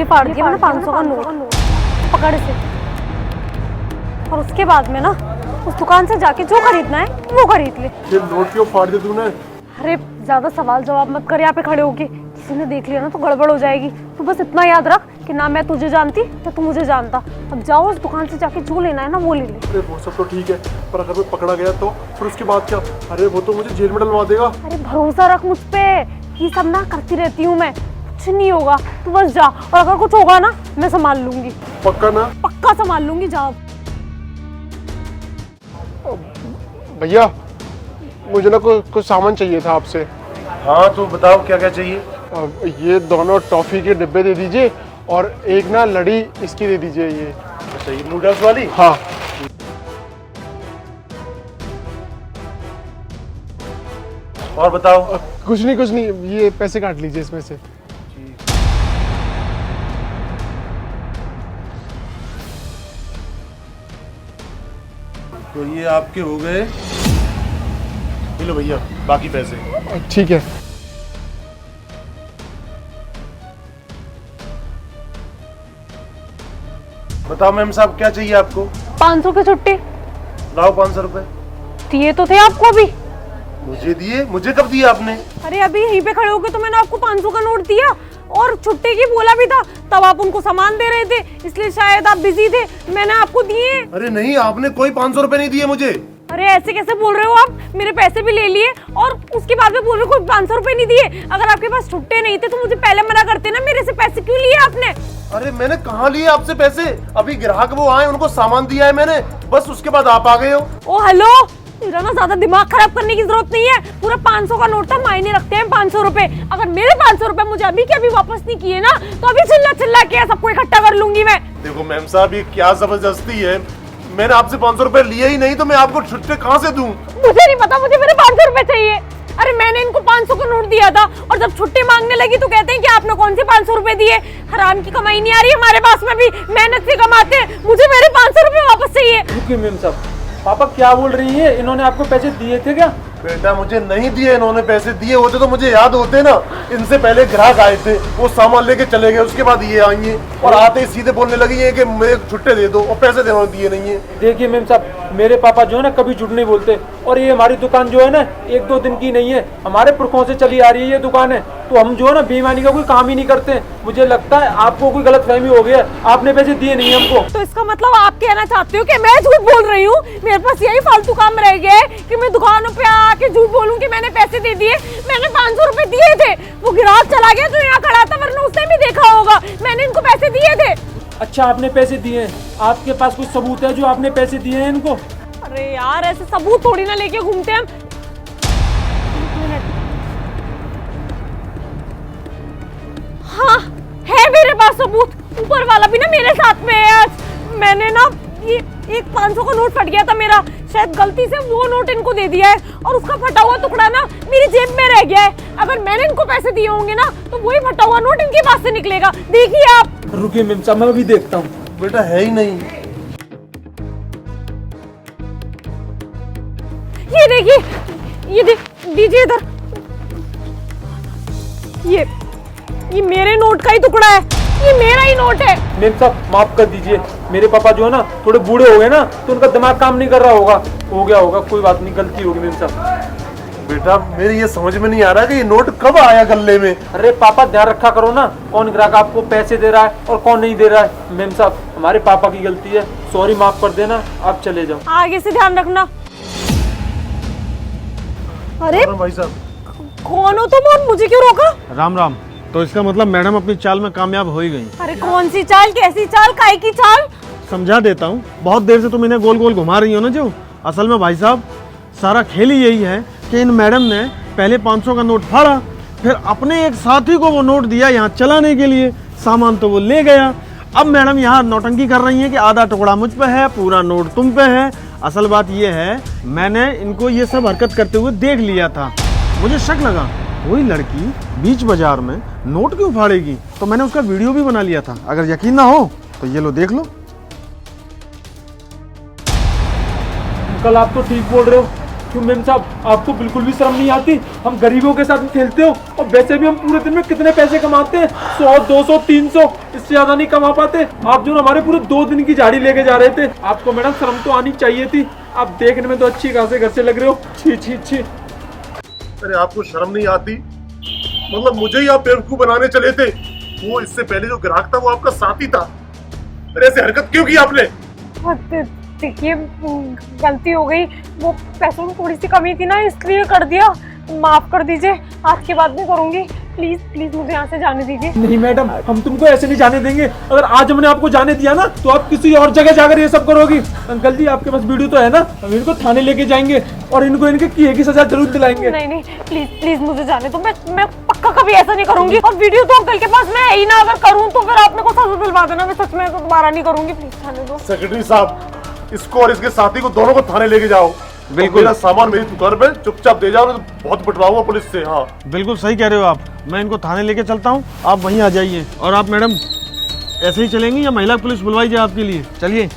ये फाड़ दिया मैंने 500 का नोट पकड़ से। और उसके बाद में ना उस दुकान से जाके जो खरीदना है वो खरीद ले। ये नोट क्यों फाड़ दिया तूने? अरे ज्यादा सवाल जवाब मत कर यहाँ पे खड़े होके, किसी ने देख लिया ना तो गड़बड़ हो जाएगी। तू बस इतना याद रख कि ना मैं तुझे जानती ना तू मुझे जानता। अब जाओ उस दुकान से जाके जो लेना है ना वो ले ले। अरे वो सब तो ठीक है, पर अगर मैं पकड़ा गया तो फिर उसके बाद क्या? अरे वो तो मुझे जेल में डलवा देगा। अरे भरोसा रख मुझ पे, ये सब ना करती रहती हूँ मैं, कुछ नहीं होगा। तू बस जा, और अगर कुछ होगा ना मैं संभाल लूंगी। पक्का ना? पक्का संभाल लूंगी, जाओ। भैया मुझे ना कुछ सामान चाहिए था आपसे। हाँ तो बताओ क्या क्या चाहिए। ये दोनों टॉफी के डिब्बे दे दीजिए और एक ना लड़ी इसकी दे दीजिए। ये अच्छा, ये नूडल्स वाली? हाँ। और बताओ। कुछ नहीं, ये पैसे काट लीजिए इसमें से। तो ये आपके हो गए, ये लो भैया बाकी पैसे। ठीक है। बताओ मैम साहब क्या चाहिए आपको? 500 की छुट्टी लाओ 500 रुपए। दिए तो थे आपको अभी। मुझे दिए? मुझे कब दिए आपने? अरे अभी यहीं पे खड़े होके तो मैंने आपको 500 का नोट दिया और छुट्टी की बोला भी था, तब आप उनको सामान दे रहे थे इसलिए शायद आप बिजी थे, मैंने आपको दिए। अरे नहीं, आपने कोई 500 रुपए नहीं दिए मुझे। अरे ऐसे कैसे बोल रहे हो आप? मेरे पैसे भी ले लिए और उसके बाद में बोल रहे हो कोई 500 रुपए नहीं दिए। अगर आपके पास छुट्टे नहीं थे तो मुझे पहले मना करते ना, मेरे से पैसे क्यों लिए आपने? अरे मैंने कहाँ लिए आपसे पैसे? अभी ग्राहक वो आए, उनको सामान दिया है मैंने, बस उसके बाद आप आ गए हो। ओ हेलो, मेरा ना ज्यादा दिमाग खराब करने की जरूरत नहीं है। पूरा 500 का नोट था, मायने रखते हैं 500 रुपए। अगर मेरे 500 रुपए मुझे अभी के अभी वापस नहीं किए ना तो अभी चिल्ला चिल्ला के सबको इकट्ठा कर लूंगी मैं। देखो मैम साहब, ये क्या जबरदस्ती है? मैंने आपसे 500 रुपए लिए ही नहीं तो मैं आपको छुट्टे कहाँ से दूं? मुझे नहीं पता, मुझे मेरे 500 रुपए चाहिए। अरे मैंने इनको 500 का नोट दिया था और जब छुट्टी मांगने लगी तो कहते हैं कि आपने कौन सी 500 रुपए दिए। हराम की कमाई नहीं आ रही हमारे पास में भी, मेहनत से कमाते हैं। मुझे मेरे 500 रुपए वापस चाहिए। रुकिए मैम साहब, पापा क्या बोल रही है? इन्होंने आपको पैसे दिए थे क्या? बेटा मुझे नहीं दिए इन्होंने। पैसे दिए होते तो मुझे याद होते ना। इनसे पहले ग्राहक आए थे, वो सामान लेके चले गए, उसके बाद ये आएंगे और आते ही सीधे बोलने लगी है कि मुझे छुट्टे दे दो और पैसे देने दिए नहीं है। देखिए मैम साहब, मेरे पापा जो है ना कभी झूठ नहीं बोलते, और ये हमारी दुकान जो है ना 1-2 दिन की नहीं है, हमारे पुरखों से चली आ रही है ये दुकान है, तो हम जो है ना बेईमानी का कोई काम ही नहीं करते। मुझे लगता है आपको कोई गलतफहमी हो गया, आपने पैसे दिए नहीं हमको। तो इसका मतलब आप कहना चाहते हो कि मैं झूठ बोल रही हूँ? मेरे पास यही फालतू काम रह गया है कि मैं दुकानों पे आके झूठ बोलूं कि मैंने पैसे दे दिए। मैंने 500 रुपए दिए थे, वो ग्राहक चला गया जो यहाँ खड़ा था, वरना उसने भी देखा होगा मैंने इनको पैसे दिए थे। अच्छा आपने पैसे दिए हैं, आपके पास कुछ सबूत है जो आपने पैसे दिए हैं इनको? अरे यार ऐसे सबूत थोड़ी ना लेके घूमते हम। हाँ है मेरे पास सबूत, ऊपर वाला भी ना मेरे साथ में है आज। मैंने ना ये एक 500 का नोट फट गया था मेरा, शायद गलती से वो नोट इनको दे दिया है और उसका फटा हुआ टुकड़ा ना मेरी जेब में रह गया है। अगर मैंने इनको पैसे दिए होंगे ना तो वही फटा हुआ नोट इनके पास से निकलेगा, देखिए आप। रुकिए मैम साहब, मैं अभी देखता हूँ। बेटा है ही नहीं। ये देखिए, ये दीजिए इधर। ये मेरे नोट का ही टुकड़ा है, ये मेरा ही नोट है। मैम साहब माफ कर दीजिए, मेरे पापा जो है ना थोड़े बूढ़े हो गए ना तो उनका दिमाग काम नहीं कर रहा होगा, हो गया होगा, कोई बात नहीं, गलती होगी मैम साहब। बेटा मेरी ये समझ में नहीं आ रहा कि ये नोट कब आया गले में। अरे पापा ध्यान रखा करो ना, कौन ग्राहक आपको पैसे दे रहा है और कौन नहीं दे रहा है। मैम साहब हमारे पापा की गलती है, सॉरी माफ कर देना, आप चले जाओ। आगे से ध्यान रखना। अरे भाई साहब कौन हो तुम और मुझे क्यों रोका? राम राम। तो इसका मतलब मैडम अपनी चाल में कामयाब हो ही गई। अरे कौन सी चाल, कैसी चाल, काहे की चाल? समझा देता हूँ, बहुत देर से तुम इन्हें गोल गोल घुमा रही हो ना। जो असल में भाई साहब सारा खेल ही यही है कि इन मैडम ने पहले 500 का नोट फाड़ा, फिर अपने एक साथी को वो नोट दिया यहाँ चलाने के लिए, सामान तो वो ले गया। अब मैडम यहाँ नौटंकी कर रही है कि आधा टुकड़ा मुझ पे है, पूरा नोट तुम पे है। असल बात ये है, मैंने इनको ये सब हरकत करते हुए देख लिया था। मुझे शक लगा कोई लड़की बीच बाजार में नोट क्यों फाड़ेगी, तो मैंने उसका वीडियो भी बना लिया था। अगर यकीन ना हो तो ये लो देख लो। अंकल आप तो ठीक बोल रहे हो, क्यों मेम साहब, आपको बिल्कुल भी शर्म नहीं आती? हम गरीबों के साथ खेलते हो, और वैसे भी हम पूरे दिन में कितने पैसे कमाते हैं, 100, 200, 300, इससे ज्यादा नहीं कमा पाते। आप जो हमारे पूरे 2 दिन की झाड़ी लेके जा रहे थे, आपको मैडम शर्म तो आनी चाहिए थी। आप देखने में तो अच्छी खासे घर से लग रहे हो। छी छी छी। अरे आपको शर्म नहीं आती? मतलब मुझे ही आप बेवकूफ बनाने चले थे। वो इससे पहले जो ग्राहक था वो आपका साथी था। अरे ऐसे हरकत क्यों की आपने? देखिए गलती हो गई, वो पैसों में थोड़ी सी कमी थी ना, इसलिए कर दिया। माफ कर दीजिए, आज के बाद नहीं करूंगी। प्लीज प्लीज मुझे यहाँ से जाने दीजिए। नहीं मैडम, हम तुमको ऐसे नहीं जाने देंगे। अगर आज हमने आपको जाने दिया ना, तो आप किसी और जगह जाकर ये सब करोगी। अंकल जी, आपके पास वीडियो तो है ना? हम इनको थाने लेके जाएंगे और इनको इनके किए की सजा जरूर दिलाएंगे। नहीं नहीं, प्लीज प्लीज मुझे जाने दो। मैं पक्का कभी ऐसा नहीं करूंगी। और वीडियो तो अंकल के पास मैं है ही ना, अगर करूँ तो फिर आप मेरे को सजा दिलवा देना। मैं सच में दोबारा नहीं करूंगी, प्लीज जाने दो। सेक्रेटरी साहब, इसको और इसके साथी को दोनों को थाने लेके जाओ। बिल्कुल। मेरा सामान मेरी दुकान पे चुपचाप दे जाओ, नहीं तो बहुत पिटवाऊंगा पुलिस से। हाँ बिल्कुल सही कह रहे हो आप। मैं इनको थाने लेके चलता हूँ, आप वहीं आ जाइए। और आप मैडम ऐसे ही चलेंगी या महिला पुलिस बुलवाई जाए आपके लिए? चलिए।